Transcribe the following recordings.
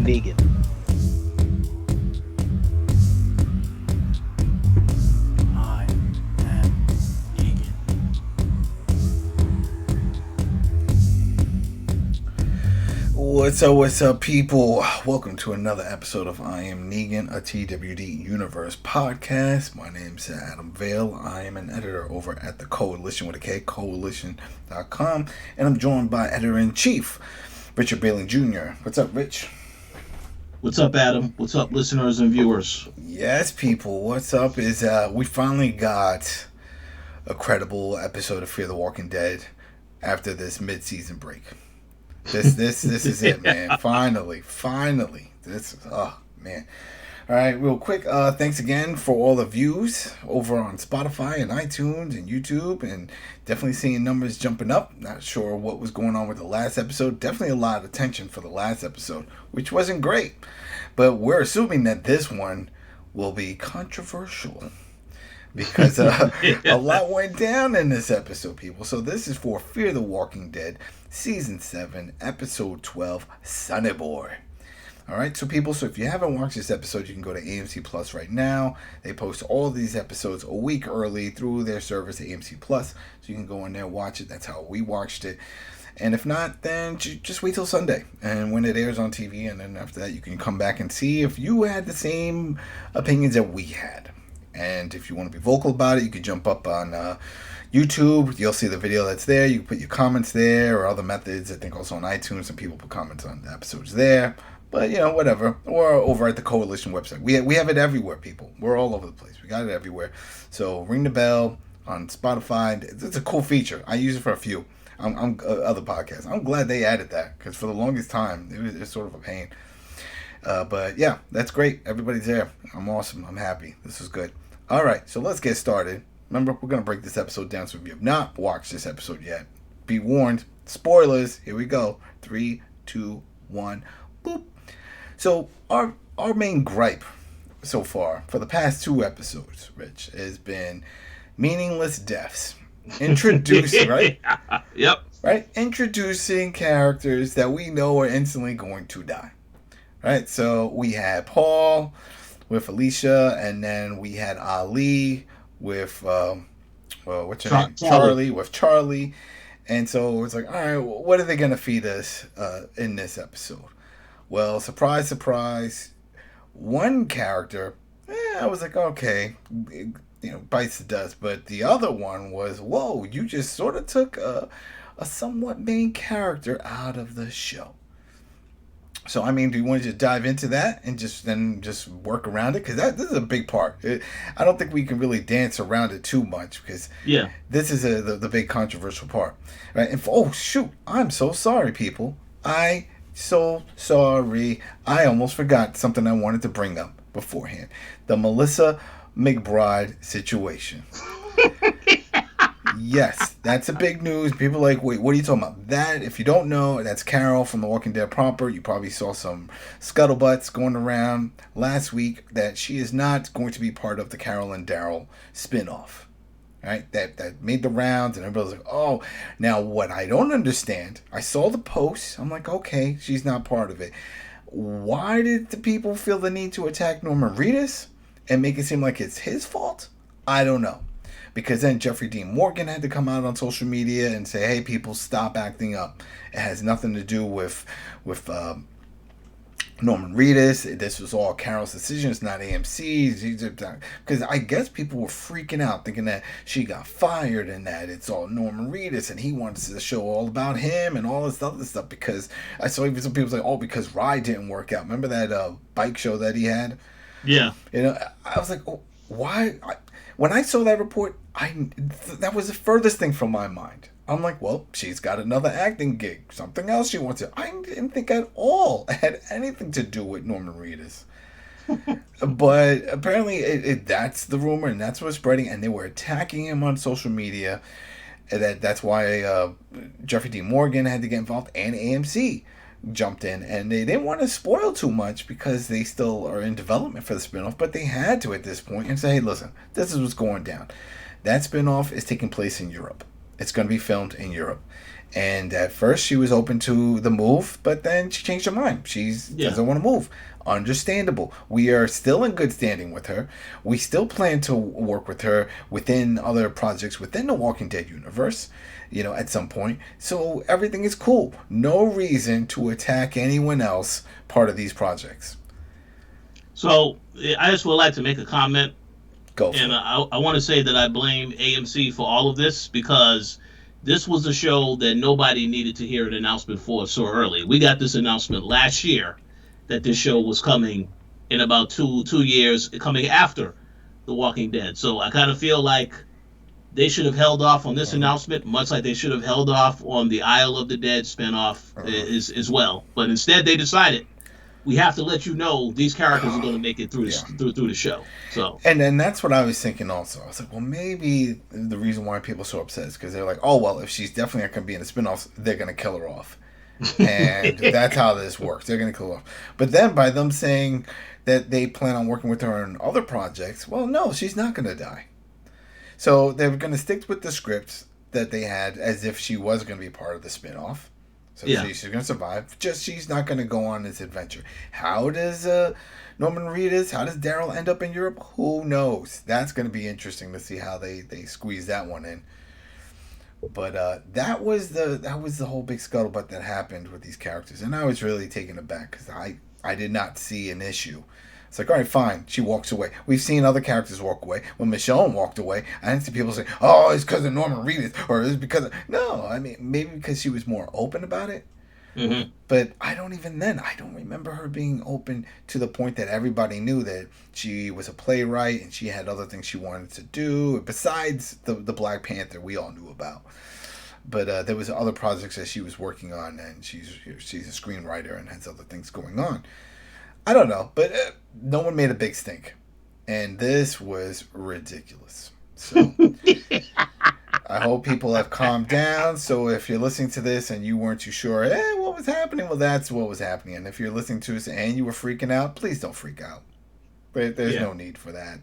Negan. I am Negan. What's up, people? Welcome to another episode of I Am Negan, a TWD Universe podcast. My name's Adam Vale. I am an editor over at the Koalition with a K, Koalition.com, and I'm joined by editor-in-chief, Richard Bailey Jr. What's up, Rich? What's up, Adam? What's up, listeners and viewers? Yes, people. What's up is we finally got a credible episode of Fear the Walking Dead after this mid-season break. This is it, man. Finally. This, oh man. All right, real quick. Thanks again for all the views over on Spotify and iTunes and YouTube, and definitely seeing numbers jumping up. Not sure what was going on with the last episode. Definitely a lot of attention for the last episode, which wasn't great. But we're assuming that this one will be controversial because a lot went down in this episode, people. So this is for Fear the Walking Dead, Season 7, Episode 12, Sonny Boy. Alright, so people, so if you haven't watched this episode, you can go to AMC Plus right now. They post all these episodes a week early through their service, AMC Plus. So you can go in there and watch it. That's how we watched it. And if not, then just wait till Sunday. And when it airs on TV, and then after that, you can come back and see if you had the same opinions that we had. And if you want to be vocal about it, you can jump up on YouTube. You'll see the video that's there. You can put your comments there or other methods. I think also on iTunes, some people put comments on the episodes there. But, you know, whatever. Or over at the Koalition website. We have it everywhere, people. We're all over the place. We got it everywhere. So ring the bell on Spotify. It's a cool feature. I use it for a few. I'm other podcasts. I'm glad they added that because for the longest time, it was sort of a pain. But, yeah, that's great. Everybody's there. I'm awesome. I'm happy. This is good. All right, so let's get started. Remember, we're going to break this episode down, so if you have not watched this episode yet, be warned. Spoilers. Here we go. 3, 2, 1. Boop. So our main gripe so far for the past 2 episodes, Rich, has been meaningless deaths. Introducing, right? Yep. Right? Introducing characters that we know are instantly going to die. Right? So we had Paul with Alicia, and then we had Ali with what's her name? Charlie with Charlie. And so it's like, all right, what are they gonna feed us in this episode? Well, surprise, surprise, one character, I was like, okay, bites the dust. But the other one was, whoa, you just sort of took a somewhat main character out of the show. So, I mean, do you want to just dive into that and just work around it? Because this is a big part. I don't think we can really dance around it too much because this is the big controversial part. Right? And oh, shoot. I'm so sorry, people. So sorry. I almost forgot something I wanted to bring up beforehand. The Melissa Mcbride situation. Yes, that's a big news. People are like, wait, what are you talking about? That, if you don't know, that's Carol from The Walking Dead proper. You probably saw some scuttlebutts going around last week that she is not going to be part of the Carol and Daryl spinoff. Right? That made the rounds, and everybody was like, oh. Now, what I don't understand, I saw the post. I'm like, okay, she's not part of it. Why did the people feel the need to attack Norman Reedus and make it seem like it's his fault? I don't know. Because then Jeffrey Dean Morgan had to come out on social media and say, hey, people, stop acting up. It has nothing to do with Norman Reedus. This was all Carol's decision. It's not AMC's. Because I guess people were freaking out thinking that she got fired and that it's all Norman Reedus and he wants the show all about him and all this other stuff. Because I saw even some people say, oh, because Rye didn't work out. Remember that bike show that he had? Yeah. I was like, oh, why? When I saw that report, that was the furthest thing from my mind. I'm like, well, she's got another acting gig, something else she wants to. I didn't think at all it had anything to do with Norman Reedus. But apparently, that's the rumor, and that's what's spreading. And they were attacking him on social media. And that's why Jeffrey D. Morgan had to get involved, and AMC jumped in, and they didn't want to spoil too much because they still are in development for the spinoff, but they had to at this point and say, hey, listen, this is what's going down. That spinoff is taking place in Europe. It's going to be filmed in Europe. And at first, she was open to the move, but then she changed her mind. She doesn't want to move. Understandable. We are still in good standing with her. We still plan to work with her within other projects within the Walking Dead universe, at some point. So everything is cool. No reason to attack anyone else part of these projects. So I just would like to make a comment, Go for and it. I want to say that I blame AMC for all of this because this was a show that nobody needed to hear an announcement for so early. We got this announcement last year that this show was coming in about two years, coming after The Walking Dead. So I kind of feel like they should have held off on this announcement, much like they should have held off on the Isle of the Dead spinoff as well. But instead, they decided we have to let you know these characters are going to make it through through the show. So and that's what I was thinking also. I was like, well, maybe the reason why people are so upset is because they're like, oh well, if she's definitely not going to be in the spinoffs, they're going to kill her off, and that's how this works. They're going to kill her off. But then by them saying that they plan on working with her on other projects, well, no, she's not going to die. So they're going to stick with the script that they had as if she was going to be part of the spinoff. So she's going to survive. Just she's not going to go on this adventure. How does Norman Reedus, how does Daryl end up in Europe? Who knows? That's going to be interesting to see how they squeeze that one in. But that was the whole big scuttlebutt that happened with these characters, and I was really taken aback because I did not see an issue. It's like, all right, fine. She walks away. We've seen other characters walk away. When Michonne walked away, I didn't see people say, oh, it's because of Norman Reedus, or it's because of... No, I mean, maybe because she was more open about it. Mm-hmm. But I don't remember her being open to the point that everybody knew that she was a playwright and she had other things she wanted to do, besides the Black Panther we all knew about. But there was other projects that she was working on, and she's a screenwriter and has other things going on. I don't know, but no one made a big stink. And this was ridiculous. So I hope people have calmed down. So if you're listening to this and you weren't too sure, what was happening? Well, that's what was happening. And if you're listening to us and you were freaking out, please don't freak out. There's no need for that.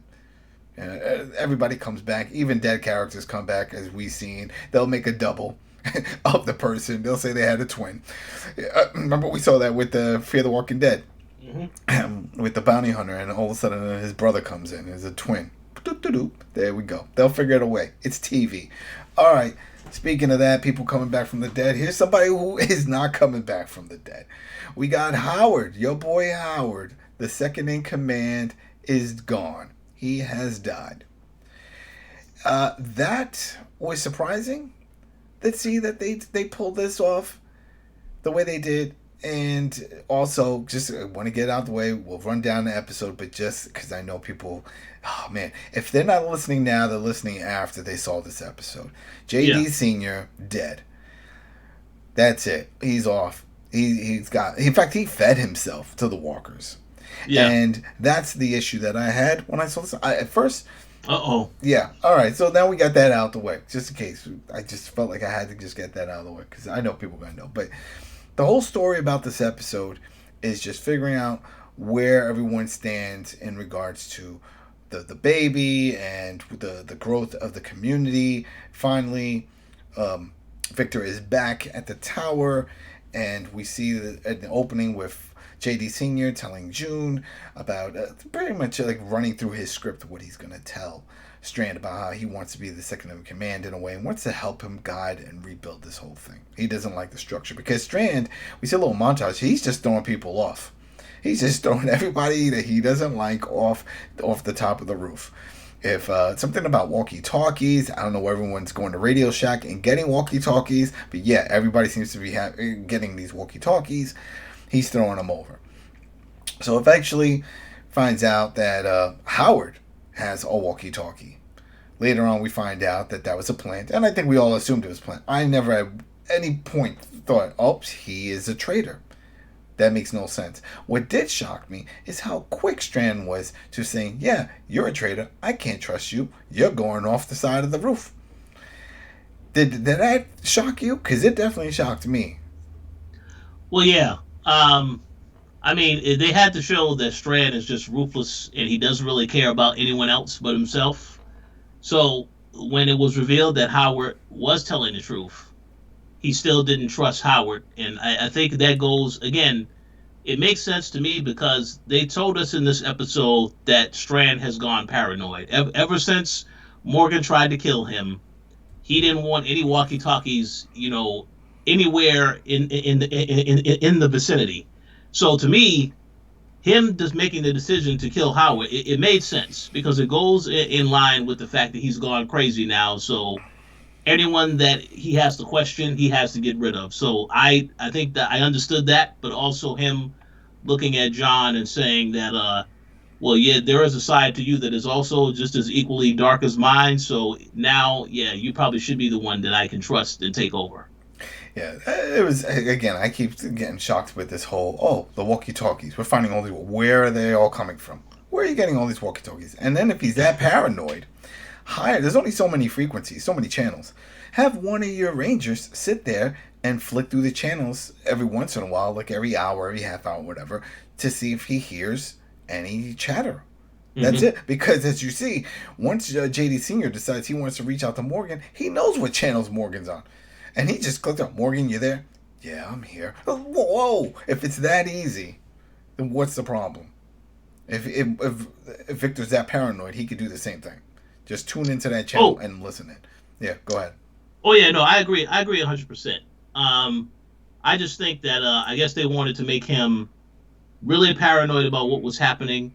Everybody comes back. Even dead characters come back, as we've seen. They'll make a double of the person. They'll say they had a twin. Remember we saw that with the Fear the Walking Dead. Mm-hmm. With the bounty hunter, and all of a sudden his brother comes in as a twin. There we go. They'll figure it a way. It's TV. All right. Speaking of that, people coming back from the dead. Here's somebody who is not coming back from the dead. We got Howard, your boy Howard, the second in command, is gone. He has died. That was surprising. Let's see that they pulled this off the way they did. And also, just want to get out of the way, we'll run down the episode, but just because I know people, oh man, if they're not listening now, they're listening after they saw this episode. JD Sr. dead. That's it. He's off. He's got, in fact, he fed himself to the walkers. Yeah. And that's the issue that I had when I saw this. At first, yeah. All right. So now we got that out the way, just in case. I just felt like I had to just get that out of the way because I know people are going to know. But the whole story about this episode is just figuring out where everyone stands in regards to the baby and the growth of the community. Finally, Victor is back at the tower, and we see the opening with JD Sr. telling June about pretty much like running through his script, what he's going to tell Strand about how he wants to be the second in command in a way and wants to help him guide and rebuild this whole thing. He doesn't like the structure because Strand, we see a little montage, he's just throwing people off. He's just throwing everybody that he doesn't like off the top of the roof. If something about walkie-talkies, I don't know where everyone's going to Radio Shack and getting walkie-talkies, but yeah, everybody seems to be getting these walkie-talkies. He's throwing them over. So eventually finds out that Howard has a walkie-talkie. Later on, we find out that was a plant, and I think we all assumed it was a plant. I never at any point thought, oh, he is a traitor. That makes no sense. What did shock me is how quick Strand was to saying, yeah, you're a traitor. I can't trust you. You're going off the side of the roof. Did that shock you? Because it definitely shocked me. Well, yeah. I mean, they had to show that Strand is just ruthless and he doesn't really care about anyone else but himself. So when it was revealed that Howard was telling the truth, he still didn't trust Howard. And I think that goes, again, it makes sense to me because they told us in this episode that Strand has gone paranoid. Ever since Morgan tried to kill him, he didn't want any walkie-talkies, anywhere in the vicinity. So to me, him just making the decision to kill Howard, it made sense because it goes in line with the fact that he's gone crazy now. So anyone that he has to question, he has to get rid of. So I think that I understood that, but also him looking at John and saying that well, yeah, there is a side to you that is also just as equally dark as mine. So now, yeah, you probably should be the one that I can trust and take over. Yeah, it was, again, I keep getting shocked with this whole, the walkie-talkies. We're finding all these, where are they all coming from? Where are you getting all these walkie-talkies? And then if he's that paranoid, there's only so many frequencies, so many channels. Have one of your rangers sit there and flick through the channels every once in a while, like every hour, every half hour, whatever, to see if he hears any chatter. That's it. Because as you see, once JD Sr. decides he wants to reach out to Morgan, he knows what channels Morgan's on. And he just clicked on, Morgan, you there? Yeah, I'm here. Whoa! If it's that easy, then what's the problem? If Victor's that paranoid, he could do the same thing. Just tune into that channel and listen in. Yeah, go ahead. Oh yeah, no, I agree. I agree 100%. I just think that I guess they wanted to make him really paranoid about what was happening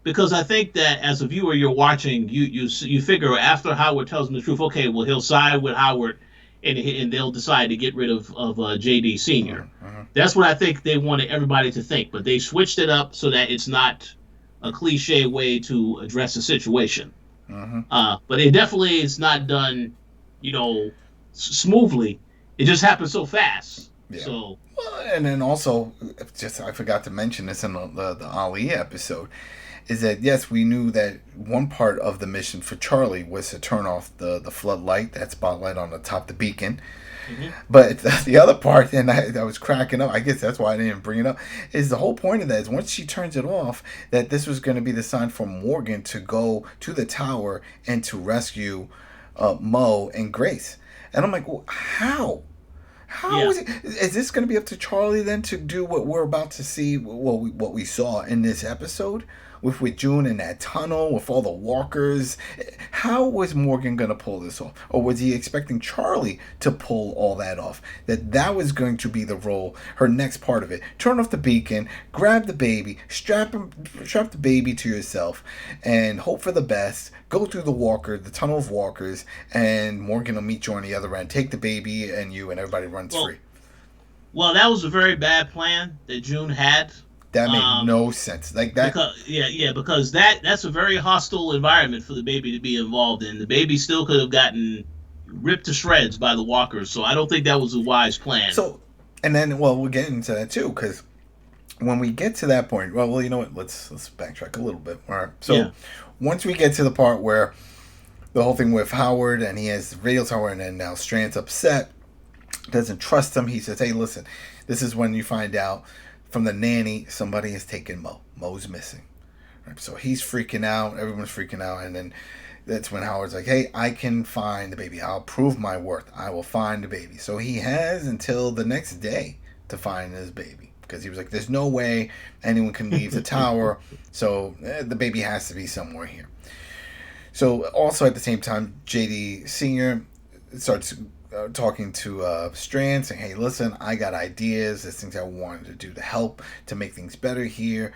because I think that as a viewer, you're watching, you figure after Howard tells him the truth, okay, well he'll side with Howard, and they'll decide to get rid of JD Sr. That's what I think they wanted everybody to think, but they switched it up so that it's not a cliche way to address a situation. But it definitely is not done, smoothly. It just happened so fast. Yeah. So. Well, and then also, just I forgot to mention this in the Ali episode, is that yes, we knew that one part of the mission for Charlie was to turn off the floodlight, that spotlight on the top of the beacon. But the other part, and I was cracking up, I guess that's why I didn't bring it up, is the whole point of that is once she turns it off, that this was going to be the sign for Morgan to go to the tower and to rescue Mo and Grace. And I'm like, well, how? How is it? Is this going to be up to Charlie then to do what we're about to see, what we saw in this episode? With June in that tunnel, with all the walkers. How was Morgan going to pull this off? Or was he expecting Charlie to pull all that off? That was going to be the role, her next part of it. Turn off the beacon, grab the baby, strap the baby to yourself, and hope for the best. Go through the tunnel of walkers, and Morgan will meet you on the other end. Take the baby and you, and everybody runs free. Well, that was a very bad plan that June had. That made no sense. Like that. Because that's a very hostile environment for the baby to be involved in. The baby still could have gotten ripped to shreds by the walkers. So I don't think that was a wise plan. So, and then, we'll get into that too, because when we get to that point, well, you know what? Let's backtrack a little bit. All right. So once we get to the part where the whole thing with Howard and he has the radio tower, and then now Strand's upset, doesn't trust him. He says, "Hey, listen, this is when you find out." From the nanny, somebody has taken Mo. Mo's missing. Right, so he's freaking out. Everyone's freaking out. And then that's when Howard's like, hey, I can find the baby. I'll prove my worth. I will find the baby. So he has until the next day to find his baby. Because he was like, there's no way anyone can leave the tower. So the baby has to be somewhere here. So also at the same time, JD Sr. starts talking to Strand, saying, hey, listen, I got ideas. There's things I wanted to do to help, to make things better here.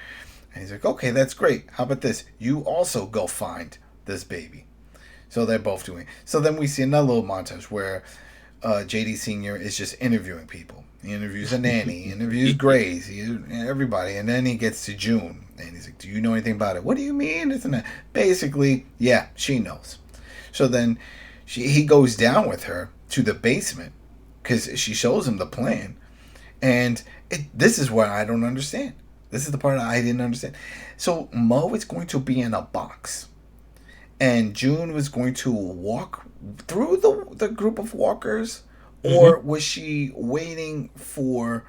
And he's like, okay, that's great. How about this? You also go find this baby. So they're both doing it. So then we see another little montage where JD Sr. is just interviewing people. He interviews a nanny, he interviews Grace, everybody. And then he gets to June. And he's like, do you know anything about it? What do you mean? Isn't that? Basically, yeah, she knows. So then he goes down with her to the basement because she shows him the plan, and this is where I don't understand. This is the part I didn't understand. So Mo is going to be in a box, and June was going to walk through the group of walkers, or was she waiting for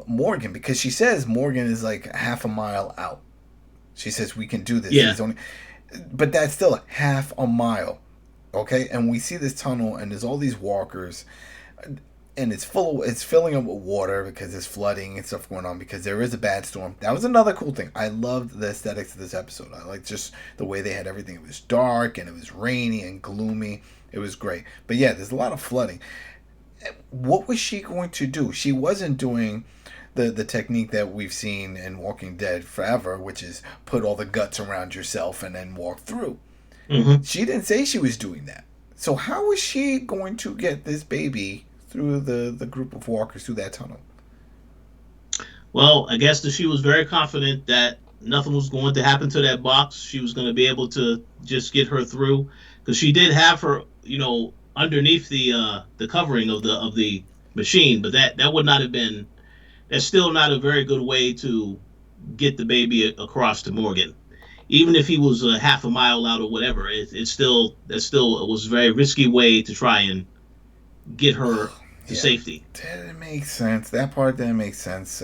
Morgan? Because she says Morgan is like half a mile out. She says we can do this. Yeah. But that's still half a mile. Okay, and we see this tunnel, and there's all these walkers, and it's filling up with water because there's flooding and stuff going on because there is a bad storm. That was another cool thing. I loved the aesthetics of this episode. I liked just the way they had everything. It was dark and it was rainy and gloomy. It was great. But yeah, there's a lot of flooding. What was she going to do? She wasn't doing the technique that we've seen in Walking Dead forever, which is put all the guts around yourself and then walk through. Mm-hmm. She didn't say she was doing that. So how is she going to get this baby through the group of walkers through that tunnel? Well, I guess that she was very confident that nothing was going to happen to that box. She was going to be able to just get her through because she did have her, underneath the covering of the machine, but that would not have been. That's still not a very good way to get the baby across to Morgan. Even if he was a half a mile out or whatever, it still was a very risky way to try and get her to safety. That didn't make sense. That part didn't make sense.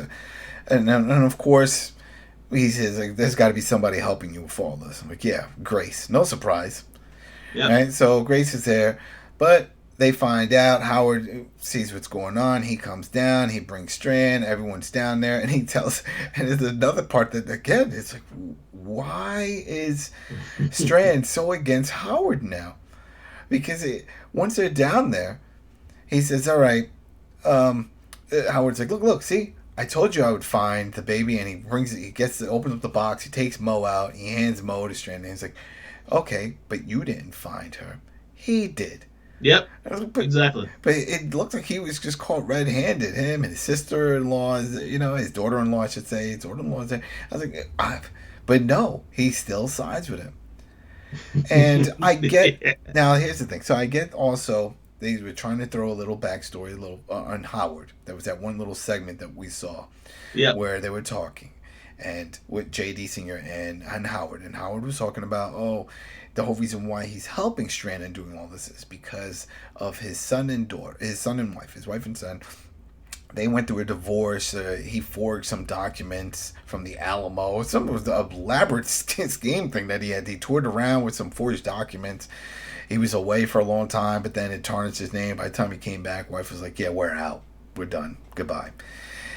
And of course, he says, like, there's got to be somebody helping you with all this. I'm like, yeah, Grace. No surprise. Yeah. Right? So Grace is there. But they find out. Howard sees what's going on. He comes down. He brings Strand. Everyone's down there. And he tells... And there's another part that, again, it's like, why is Strand so against Howard now? Because once they're down there, he says, all right. Howard's like, look, see? I told you I would find the baby. And he brings it. He opens up the box. He takes Mo out. He hands Mo to Strand. And he's like, okay, but you didn't find her. He did. Yep, exactly. But it looked like he was just caught red-handed. Him and his sister-in-law, his daughter-in-law, I should say. His daughter-in-law's there. I was like, but no, he still sides with him. And I get... Now, here's the thing. So I get also... They were trying to throw a little backstory on Howard. There was that one little segment that we saw where they were talking. And with J.D. Sr. and Howard. And Howard was talking about, the whole reason why he's helping Strand and doing all this is because of his son and wife, his wife and son. They went through a divorce. He forged some documents from the Alamo. Some of the elaborate scheme thing that he had. He toured around with some forged documents. He was away for a long time, but then it tarnished his name. By the time he came back, wife was like, yeah, we're out. We're done. Goodbye.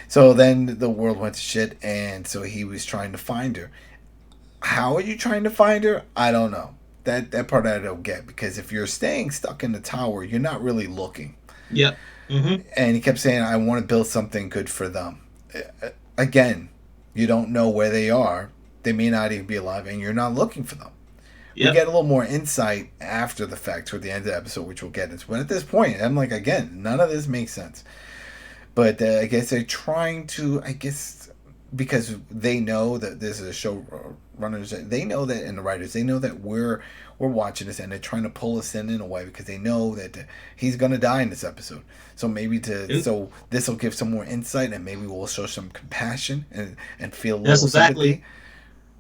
So then the world went to shit, and so he was trying to find her. How are you trying to find her? I don't know. That part I don't get, because if you're staying stuck in the tower, you're not really looking. Yep. Mm-hmm. And he kept saying, I want to build something good for them. Again, you don't know where they are. They may not even be alive, and you're not looking for them. Yep. We get a little more insight after the fact toward the end of the episode, which we'll get into. But at this point, I'm like, again, none of this makes sense. But I guess they're trying to, because they know that this is a show runners, they know that, and the writers, they know that we're watching this, and they're trying to pull us in a way because they know that he's gonna die in this episode. So maybe so this will give some more insight, and maybe we'll show some compassion and feel a little sympathy.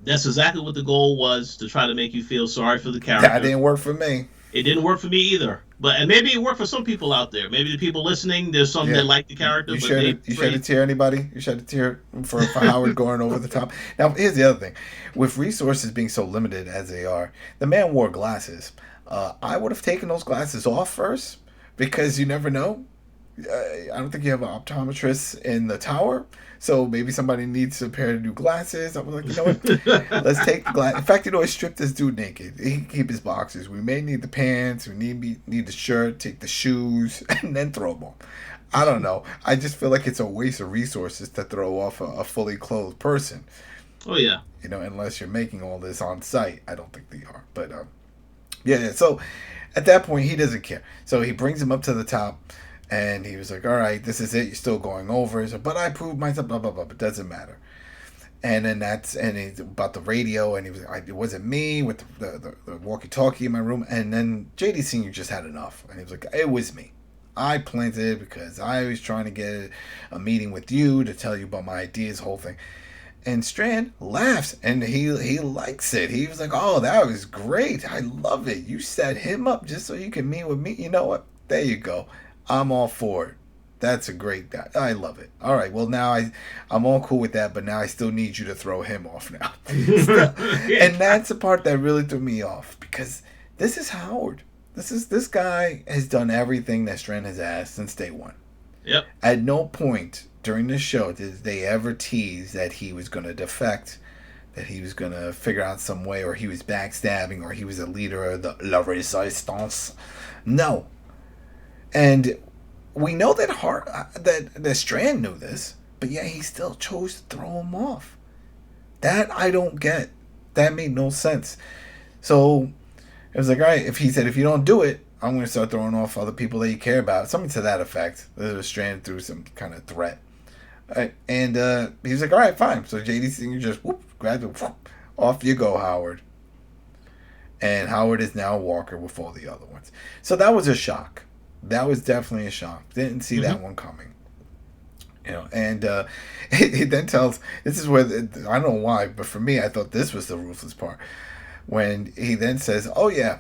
That's exactly what the goal was, to try to make you feel sorry for the character. That didn't work for me. It didn't work for me either. And maybe it worked for some people out there. Maybe the people listening, there's some that like the character. You shed a tear, anybody? You shed a tear for Howard going over the top? Now, here's the other thing. With resources being so limited as they are, the man wore glasses. I would have taken those glasses off first, because you never know. I don't think you have an optometrist in the tower. So maybe somebody needs a pair of new glasses. I was like, you know what? Let's take the glass. In fact, I stripped this dude naked. He can keep his boxers. We may need the pants. We need the shirt. Take the shoes, and then throw them on. I don't know. I just feel like it's a waste of resources to throw off a fully clothed person. Oh yeah. Unless you're making all this on site. I don't think they are. But yeah. So at that point, he doesn't care. So he brings him up to the top. And he was like, all right, this is it. You're still going over. He said, but I proved myself, blah, blah, blah. It doesn't matter. And then it's about the radio. And he was like, it wasn't me with the walkie-talkie in my room. And then J.D. Sr. just had enough. And he was like, it was me. I planted it because I was trying to get a meeting with you to tell you about my ideas, whole thing. And Strand laughs, and he likes it. He was like, oh, that was great. I love it. You set him up just so you can meet with me. You know what? There you go. I'm all for it. That's a great guy. I love it. All right. Well, now I'm all cool with that, but now I still need you to throw him off now. And that's the part that really threw me off, because this is Howard. This guy has done everything that Strand has asked since day one. Yep. At no point during this show did they ever tease that he was going to defect, that he was going to figure out some way, or he was backstabbing, or he was a leader of the La Resistance. No. And we know that that Strand knew this, but yet he still chose to throw him off. That I don't get. That made no sense. So it was like, all right, if he said, if you don't do it, I'm going to start throwing off other people that you care about. Something to that effect. There was Strand through some kind of threat. And he was like, all right, fine. So JD Sr. just grabbed him. Off you go, Howard. And Howard is now Walker with all the other ones. So that was a shock. That was definitely a shock. Didn't see that one coming. And he then tells, this is where, I don't know why, but for me, I thought this was the ruthless part. When he then says, oh yeah,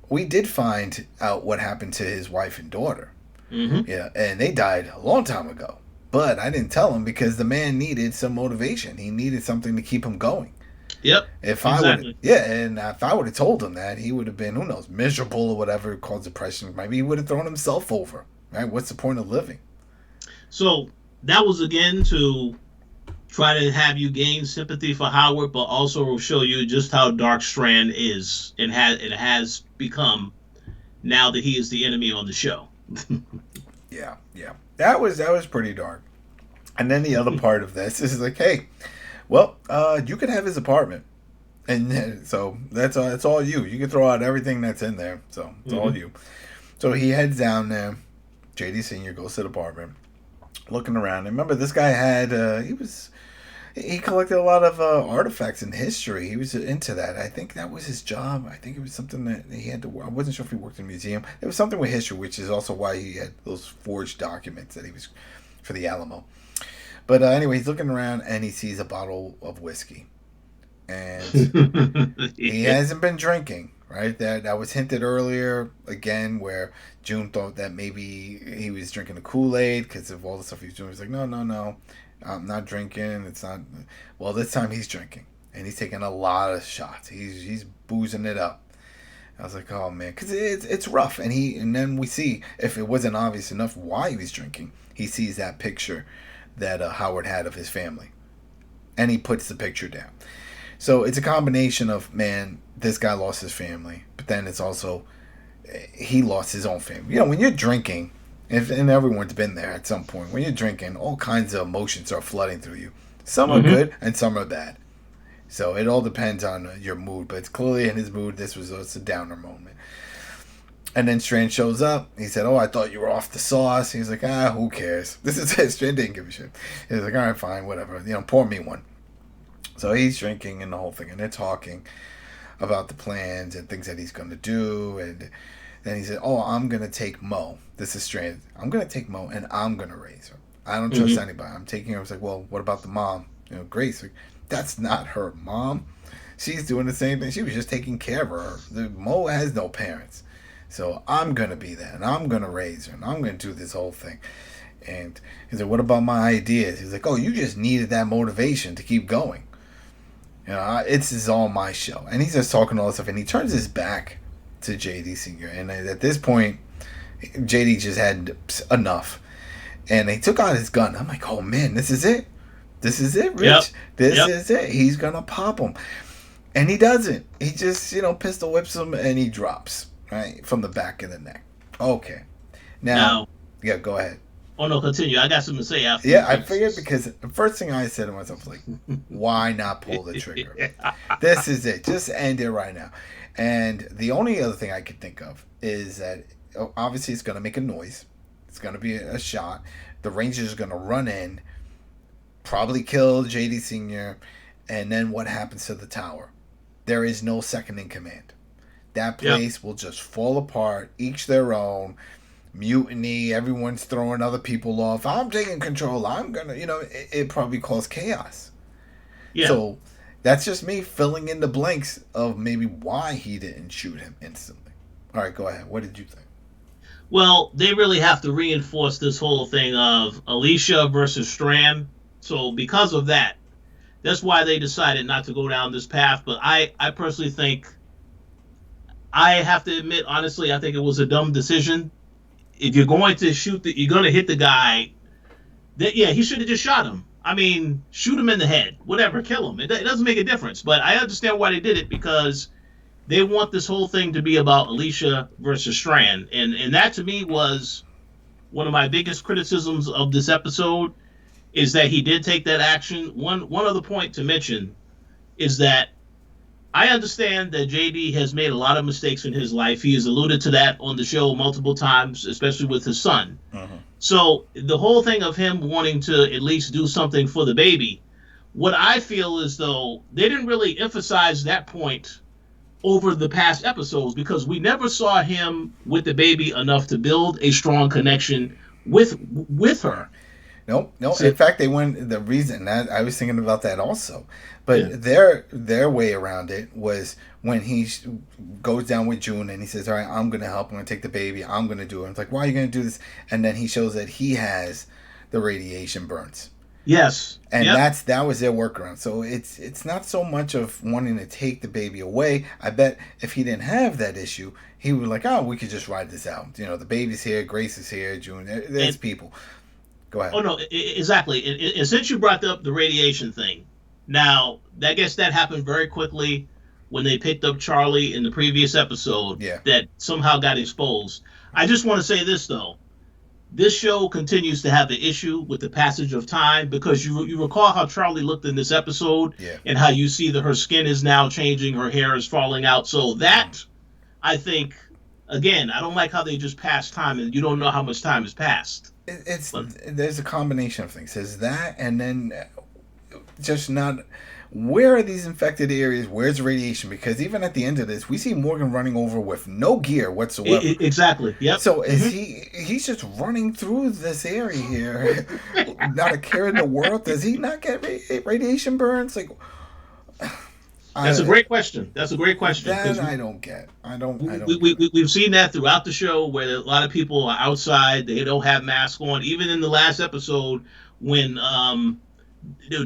we did find out what happened to his wife and daughter. Yeah, and they died a long time ago. But I didn't tell him because the man needed some motivation. He needed something to keep him going. Yep. If I would, and if I would have told him that, he would have been, who knows, miserable or whatever, caused depression. Maybe he would have thrown himself over. Right? What's the point of living? So that was again to try to have you gain sympathy for Howard, but also show you just how dark Strand is and has become now that he is the enemy on the show. Yeah. That was pretty dark. And then the other part of this is like, hey, well, you could have his apartment. And so that's all you. You can throw out everything that's in there. So it's all you. So he heads down there. JD Sr. goes to the apartment, looking around. And remember, this guy had, he collected a lot of artifacts in history. He was into that. I think that was his job. I think it was something that he had to work. I wasn't sure if he worked in a museum. It was something with history, which is also why he had those forged documents that he was for the Alamo. But anyway, he's looking around and he sees a bottle of whiskey. And he hasn't been drinking, right? That was hinted earlier, again, where June thought that maybe he was drinking the Kool-Aid because of all the stuff he was doing. He's like, no, I'm not drinking. It's not. Well, this time he's drinking. And he's taking a lot of shots. He's boozing it up. I was like, oh, man. Because it's rough. And then we see, if it wasn't obvious enough why he was drinking, he sees that picture that Howard had of his family. And he puts the picture down. So it's a combination of, man, this guy lost his family, but then it's also he lost his own family. When you're drinking, and everyone's been there at some point, when you're drinking, all kinds of emotions are flooding through you. Some are good and some are bad. So it all depends on your mood, but it's clearly in his mood, this was a downer moment. And then Strand shows up. He said, oh, I thought you were off the sauce. He's like, who cares? This is it. Strand didn't give a shit. He's like, all right, fine, whatever. Pour me one. So he's drinking and the whole thing, and they're talking about the plans and things that he's going to do. And then he said, oh, I'm going to take Mo. This is Strand. I'm going to take Mo, and I'm going to raise her. I don't trust anybody. I'm taking her. I was like, well, what about the mom? Grace. Like, that's not her mom. She's doing the same thing. She was just taking care of her. Mo has no parents. So I'm going to be that, and I'm going to raise her, and I'm going to do this whole thing. And he said, what about my ideas? He's like, oh, you just needed that motivation to keep going. This is all my show. And he's just talking all this stuff, and he turns his back to JD Sr. And at this point, JD just had enough. And he took out his gun. I'm like, oh, man, this is it. This is it, Rich. Yep. This is it. He's going to pop him. And he doesn't. He just, pistol whips him, and he drops, right, from the back of the neck. Okay. Now, yeah, go ahead. Oh, no, continue. I got something to say after. Yeah, I figured, because the first thing I said to myself was like, why not pull the trigger? This is it. Just end it right now. And the only other thing I could think of is that obviously it's going to make a noise. It's going to be a shot. The Rangers are going to run in, probably kill JD Sr., and then what happens to the tower? There is no second in command. That place will just fall apart, each their own. Mutiny, everyone's throwing other people off. I'm taking control. I'm gonna, it probably caused chaos. Yeah. So that's just me filling in the blanks of maybe why he didn't shoot him instantly. All right, go ahead. What did you think? Well, they really have to reinforce this whole thing of Alicia versus Strand. So because of that, that's why they decided not to go down this path. But I personally think I have to admit, honestly, I think it was a dumb decision. If you're going to you're going to hit the guy. That yeah, he should have just shot him. I mean, shoot him in the head, whatever, kill him. It doesn't make a difference. But I understand why they did it because they want this whole thing to be about Alicia versus Strand, and that to me was one of my biggest criticisms of this episode is that he did take that action. One other point to mention is that I understand that JD has made a lot of mistakes in his life. He has alluded to that on the show multiple times, especially with his son. Mm-hmm. So the whole thing of him wanting to at least do something for the baby, what I feel is though they didn't really emphasize that point over the past episodes because we never saw him with the baby enough to build a strong connection with her. No. So, In fact, they went. The reason that I was thinking about that also, but yeah. their way around it was when he goes down with June and he says, "All right, I'm going to help. I'm going to take the baby. I'm going to do it." It's like, "Why are you going to do this?" And then he shows that he has the radiation burns. Yes, And yep. that was their workaround. So it's not so much of wanting to take the baby away. I bet if he didn't have that issue, he would be like, "Oh, we could just ride this out. You know, the baby's here, Grace is here, June. There's And people." Go ahead. oh no, exactly. And since you brought up the radiation thing, now I guess that happened very quickly when they picked up Charlie in the previous episode. Yeah. That somehow got exposed. I just want to say this though. This show continues to have an issue with the passage of time because you recall how Charlie looked in this episode Yeah. and how you see that her skin is now changing, her hair is falling out. So that I think again, I don't like how they just pass time and you don't know how much time has passed. It's But there's a combination of things. There's that, and then just not. Where are these infected areas? Where's radiation? Because even at the end of this, we see Morgan running over with no gear whatsoever. exactly. Yep. So is Hmm. he's just running through this area here, not a care in the world. Does he not get radiation burns? Like, That's a I great question. That's a great question that because I don't get. I don't get it. we've seen that throughout the show where a lot of people are outside, they don't have masks on. Even in the last episode, when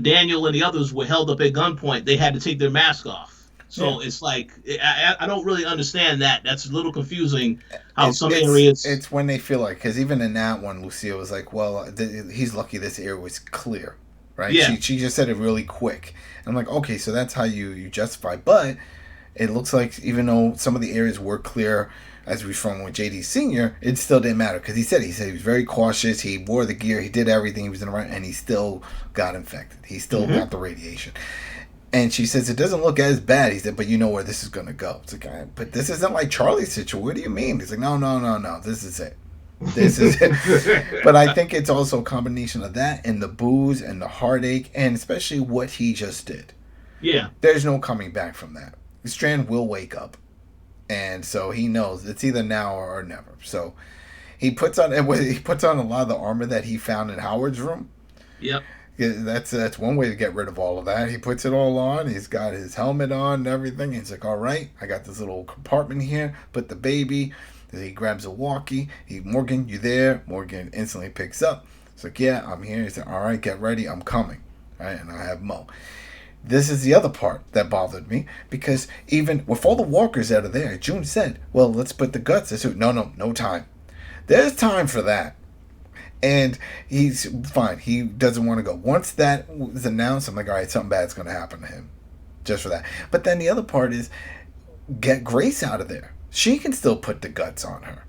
Daniel and the others were held up at gunpoint, they had to take their mask off. Yeah. So it's like I don't really understand that. That's a little confusing. How some It's areas, it's when they feel like, because even in that one, Lucille was like, "Well, he's lucky this area was clear, right?" yeah, She just said it really quick. I'm like, okay, so that's how you justify. But it looks like even though some of the areas were clear, as we from with JD Sr., it still didn't matter because he said he was very cautious. He wore the gear, he did everything, he was in the right, and he still got infected. He still hmm got the radiation. And she says it doesn't look as bad. He said, but you know where this is going to go. It's like, but this isn't like Charlie's situation. What do you mean? He's like, no. This is it. This is it. But I think it's also a combination of that and the booze and the heartache and especially what he just did. yeah, There's no coming back from that. Strand will wake up, and so he knows it's either now or never. So he puts on a lot of the armor that he found in Howard's room. yep. Yeah, that's one way to get rid of all of that. He puts it all on. He's got his helmet on and everything. He's like, all right, I got this little compartment here. Put the baby. Then he grabs a walkie. Morgan, you there? Morgan instantly picks up. He's like, yeah, I'm here. He's like, all right, get ready. I'm coming. All right, and I have Mo. This is the other part that bothered me because even with all the walkers that are there, June said, well, let's put the guts. I said, no time. There's time for that. And he's fine. He doesn't want to go. Once that was announced, I'm like, all right, something bad's going to happen to him. Just for that. But then the other part is get Grace out of there. She can still put the guts on her.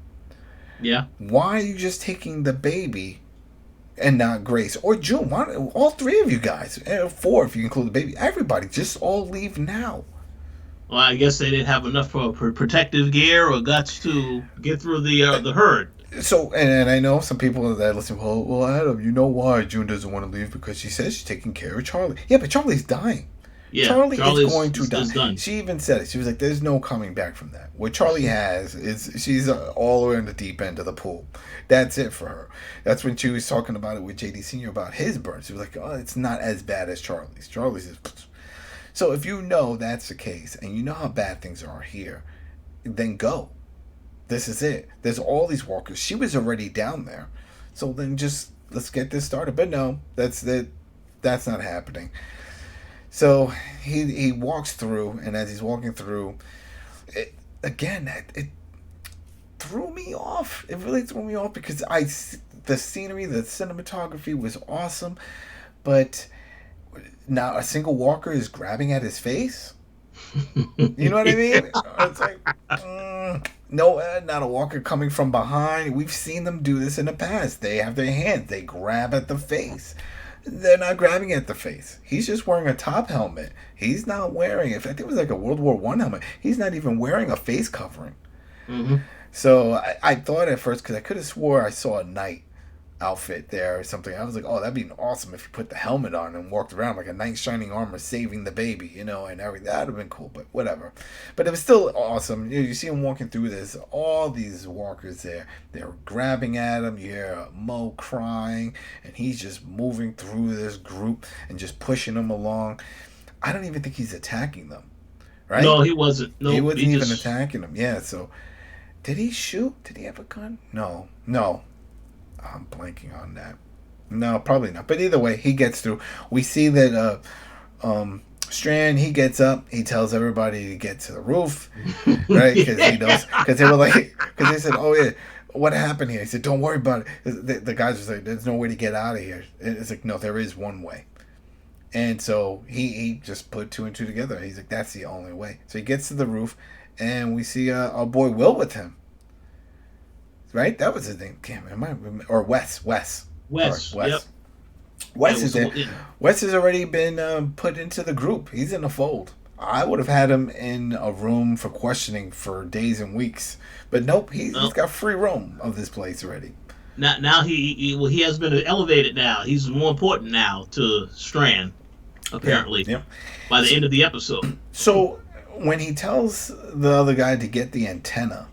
Yeah. Why are you just taking the baby and not Grace? Or June? Why, all three of you guys. Four if you include the baby. Everybody, just all leave now. Well, I guess they didn't have enough protective gear or guts to get through the herd. So, and I know some people that listen, well, Adam, you know why June doesn't want to leave? Because she says she's taking care of Charlie. Yeah, but Charlie's dying. Yeah, Charlie Charlie's is going to die. is done. She even said it. She was like, there's no coming back from that. What Charlie has is she's all the way in the deep end of the pool. That's it for her. That's when she was talking about it with JD Sr. about his burn. She was like, oh, it's not as bad as Charlie's. Charlie's is... So if you know that's the case and you know how bad things are here, then go. This is it. There's all these walkers. She was already down there. So then just let's get this started. But no, that's not happening. So he walks through, and as he's walking through, again, it threw me off. It really threw me off because the scenery, the cinematography was awesome, but not a single walker is grabbing at his face. You know what I mean? It's like, no, not a walker coming from behind. We've seen them do this in the past. They have their hands, they grab at the face. They're not grabbing at the face. He's just wearing a top helmet. He's not wearing, in fact, it was like a World War One helmet. He's not even wearing a face covering. Mm-hmm. So I thought at first, because I could have swore I saw a knight outfit there or something. I was like, oh, that'd be awesome if you put the helmet on and walked around like a knight shining armor saving the baby, you know, and everything. That'd have been cool, but whatever. But it was still awesome. You see him walking through this, all these walkers there. They're grabbing at him. You hear Mo crying, and he's just moving through this group and just pushing them along. I don't even think he's attacking them, right? No, he wasn't. No, he wasn't even attacking them. Yeah, so did he shoot? Did he have a gun? No. I'm blanking on that. No, probably not. But either way, he gets through. We see that Strand, he gets up. He tells everybody to get to the roof, right? Because he knows. Because they were like, because they said, "Oh yeah, what happened here?" He said, "Don't worry about it." The guys were like, "There's no way to get out of here." It's like, no, there is one way. And so he just put two and two together. He's like, that's the only way. So he gets to the roof, and we see our boy Will with him. Right? That was his name. Or Wes. Wes. Yep. Wes is there. Wes has already been put into the group. He's in the fold. I would have had him in a room for questioning for days and weeks. But nope, he's got free roam of this place already. Now he has been elevated now. He's more important now to Strand, apparently, by the end of the episode. So when he tells the other guy to get the antenna,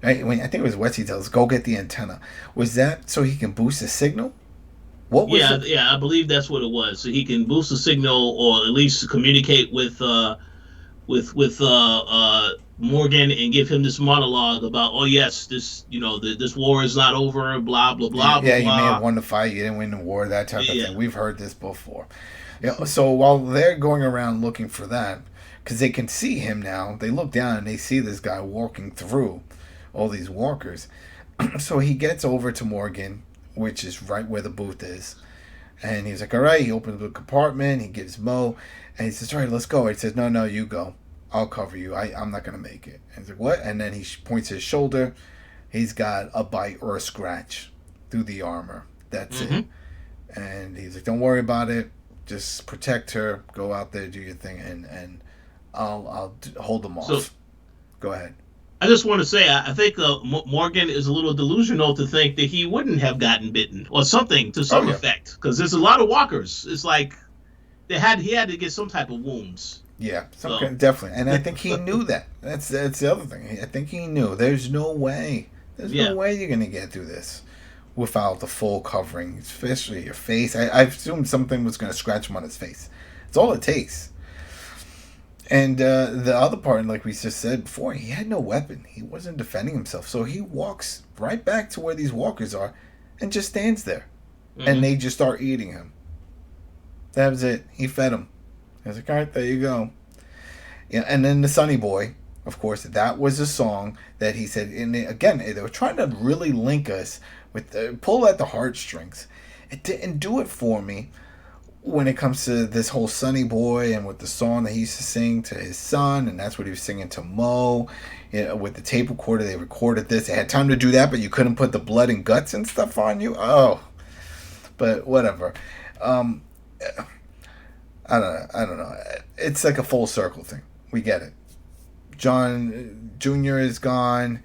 right? I think it was Wes, he tells, go get the antenna. Was that so he can boost the signal? What was it? Yeah, I believe that's what it was. So he can boost the signal, or at least communicate with Morgan and give him this monologue about, oh yes, this this war is not over, blah blah blah. Yeah, blah, you may have won the fight, you didn't win the war, that type of thing. We've heard this before. So while they're going around looking for that, because they can see him now, they look down and they see this guy walking through all these walkers. So he gets over to Morgan, which is right where the booth is, and he's like, all right. He opens the compartment, he gives Mo, and he says, all right, let's go. He says, no, you go. I'll cover you. I'm not going to make it. And he's like, what? And then he points his shoulder. He's got a bite or a scratch through the armor. That's it. And he's like, don't worry about it. Just protect her. Go out there, do your thing, and I'll hold them off. So, go ahead. I just want to say, I think Morgan is a little delusional to think that he wouldn't have gotten bitten or something to some effect. Because there's a lot of walkers. It's like he had to get some type of wounds. Yeah, definitely. And I think he knew that. That's the other thing. I think he knew. There's no way. No way you're going to get through this without the full covering, especially your face. I assumed something was going to scratch him on his face. It's all it takes. And the other part, like we just said before, he had no weapon. He wasn't defending himself. So he walks right back to where these walkers are and just stands there. And they just start eating him. That was it. He fed him. I was like, all right, there you go. Yeah, and then the Sonny Boy, of course, that was a song that he said. And again, they were trying to really link us with pull at the heartstrings. It didn't do it for me when it comes to this whole Sonny Boy and with the song that he used to sing to his son, and that's what he was singing to Mo. With the tape recorder, they recorded this. They had time to do that, but you couldn't put the blood and guts and stuff on you. Oh, but whatever. I don't know. It's like a full circle thing. We get it. John Jr. is gone.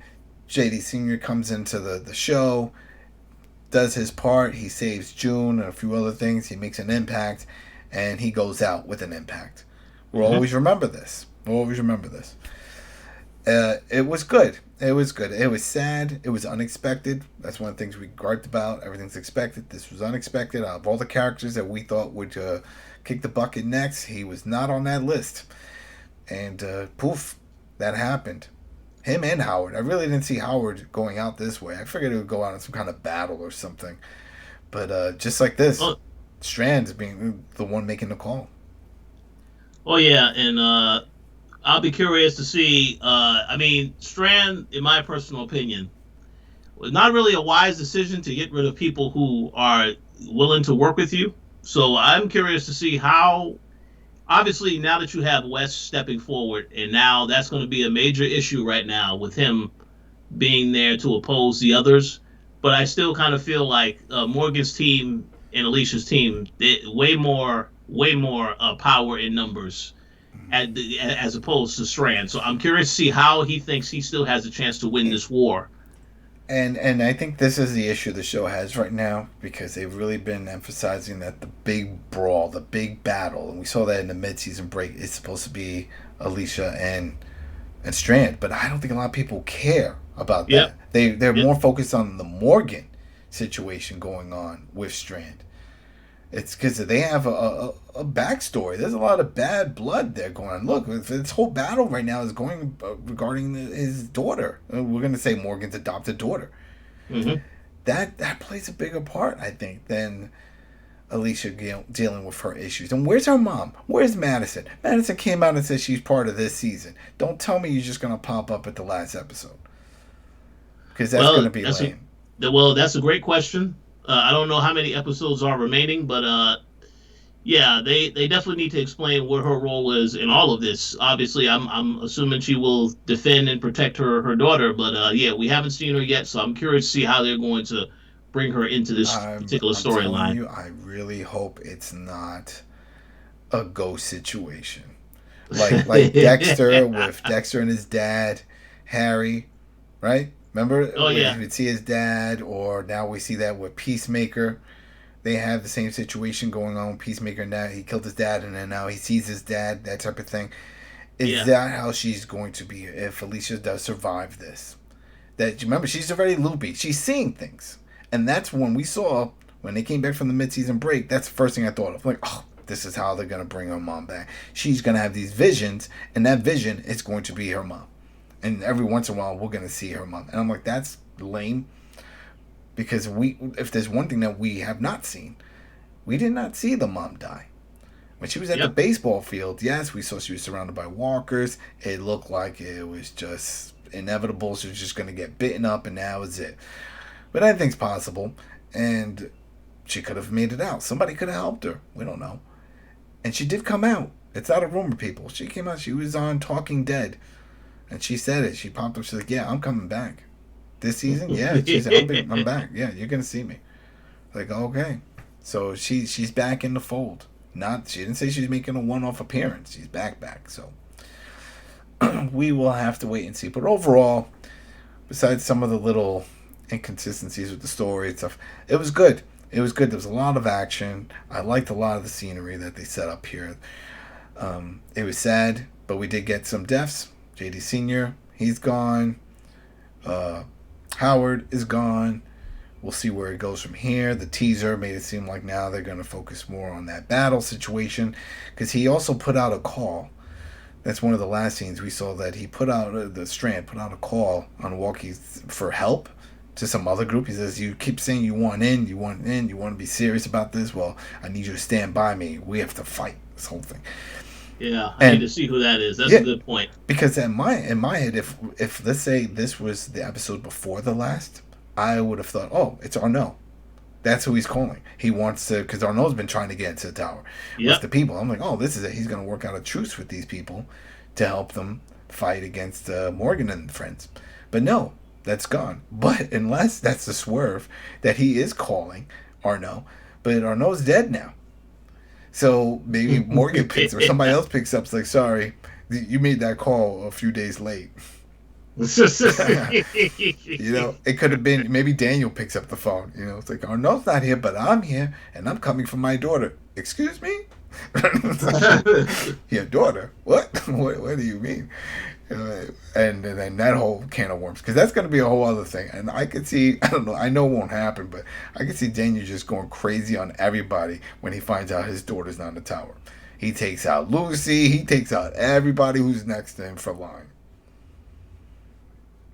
JD Sr. comes into the show, does his part. He saves June and a few other things. He makes an impact, and he goes out with an impact. We'll always remember this. It was good. It was sad. It was unexpected. That's one of the things we griped about. Everything's expected. This was unexpected. Out of all the characters that we thought would kick the bucket next, he was not on that list. And poof, that happened. Him and Howard. I really didn't see Howard going out this way. I figured he would go out in some kind of battle or something. But just like this, Strand being the one making the call. Oh yeah, and I'll be curious to see. I mean, Strand, in my personal opinion, was not really a wise decision to get rid of people who are willing to work with you. So I'm curious to see how. Obviously, now that you have West stepping forward, and now that's going to be a major issue right now with him being there to oppose the others. But I still kind of feel like Morgan's team and Alicia's team, way more power in numbers as opposed to Strand. So I'm curious to see how he thinks he still has a chance to win this war. And I think this is the issue the show has right now because they've really been emphasizing that the big brawl, the big battle, and we saw that in the mid-season break, is supposed to be Alicia and Strand, but I don't think a lot of people care about Yep. that. They're Yep. more focused on the Morgan situation going on with Strand. It's because they have a backstory. There's a lot of bad blood there going on. Look, this whole battle right now is going regarding his daughter. We're going to say Morgan's adopted daughter. Hmm. That plays a bigger part, I think, than Alicia dealing with her issues. And where's her mom? Where's Madison? Madison came out and said she's part of this season. Don't tell me you're just going to pop up at the last episode. Because that's going to be lame. That's a great question. I don't know how many episodes are remaining, but yeah, they definitely need to explain what her role is in all of this. Obviously, I'm assuming she will defend and protect her daughter, but yeah, we haven't seen her yet, so I'm curious to see how they're going to bring her into this particular I'm telling storyline. you, I really hope it's not a ghost situation. Like Dexter with Dexter and his dad, Harry, right? Remember Oh when yeah, you would see his dad, or now we see that with Peacemaker. They have the same situation going on with Peacemaker now. He killed his dad, and then now he sees his dad, that type of thing. Is yeah, that how she's going to be if Alicia does survive this? That remember, she's already loopy. She's seeing things, and that's when we saw when they came back from the mid-season break. That's the first thing I thought of. Like, oh, this is how they're gonna bring her mom back. She's gonna have these visions, and that vision is going to be her mom. And every once in a while, we're gonna see her mom. And I'm like, that's lame because if there's one thing that we have not seen, we did not see the mom die. When she was at the yep, baseball field, yes, we saw she was surrounded by walkers. It looked like it was just inevitable. She was just going to get bitten up, and that was it. But anything's possible, and she could have made it out. Somebody could have helped her. We don't know. And she did come out. It's not a rumor, people. She came out. She was on Talking Dead, and she said it. She popped up. She's like, "Yeah, I'm coming back this season." Yeah, she said, "I'm back. Yeah, you're gonna see me." Like, okay, so she's back in the fold. Not she didn't say she's making a one-off appearance. She's back. So we will have to wait and see. But overall, besides some of the little inconsistencies with the story and stuff, it was good. It was good. There was a lot of action. I liked a lot of the scenery that they set up here. It was sad, but we did get some deaths. JD Sr. He's gone. Howard is gone. We'll see where it goes from here. The teaser made it seem like now they're going to focus more on that battle situation because he also put out a call. That's one of the last scenes we saw that he put out, the Strand put out a call on walkies for help to some other group. He says, you keep saying you want in, you want to be serious about this. Well, I need you to stand by me. We have to fight this whole thing. yeah. I need And to see who that is. That's yeah, a good point. because in my head, if let's say this was the episode before the last, I would have thought, oh, it's Arnaud. That's who he's calling. He wants to, because Arnaud's been trying to get into the tower with Yep. the people. I'm like, oh, this is it. He's going to work out a truce with these people to help them fight against Morgan and friends. But no, that's gone. But unless that's the swerve that he is calling Arnaud, but Arnaud's dead now. So maybe Morgan picks or somebody else picks up. It's like, sorry, you made that call a few days late. It could have been maybe Daniel picks up the phone. It's like, Arnold's not here, but I'm here, and I'm coming for my daughter. Excuse me? Your daughter? What? What do you mean? And then that whole can of worms, because that's going to be a whole other thing. And I could see, I don't know, I know it won't happen, but I could see Daniel just going crazy on everybody when he finds out his daughter's not in the tower. He takes out Lucy. He takes out everybody who's next to him for lying.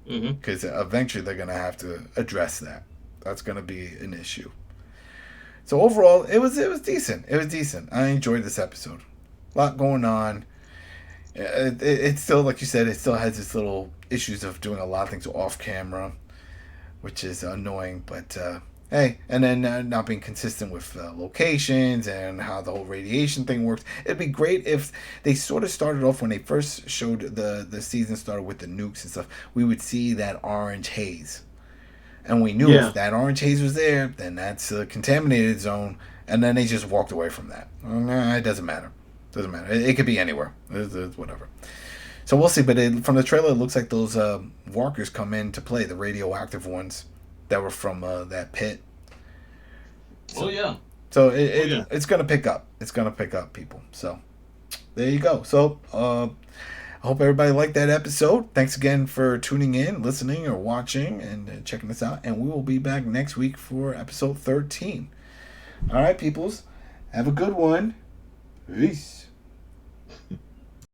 Because eventually they're going to have to address that. That's going to be an issue. So overall, it was decent. It was decent. I enjoyed this episode. A lot going on. It's still, like you said, it still has its little issues of doing a lot of things off camera, which is annoying. But hey, and then not being consistent with locations and how the whole radiation thing works. It'd be great if they sort of started off when they first showed the season started with the nukes and stuff. We would see that orange haze, and we knew Yeah. if that orange haze was there, then that's a contaminated zone. And then they just walked away from that. Nah, it doesn't matter. Doesn't matter. It could be anywhere. It's whatever. So we'll see. But from the trailer, it looks like those walkers come in to play, the radioactive ones that were from that pit. Oh So, yeah. so Oh yeah. it's gonna pick up. It's gonna pick up, people. So there you go. So I hope everybody liked that episode. Thanks again for tuning in, listening, or watching, and checking us out. And we will be back next week for episode 13. All right, peoples. Have a good one. Peace.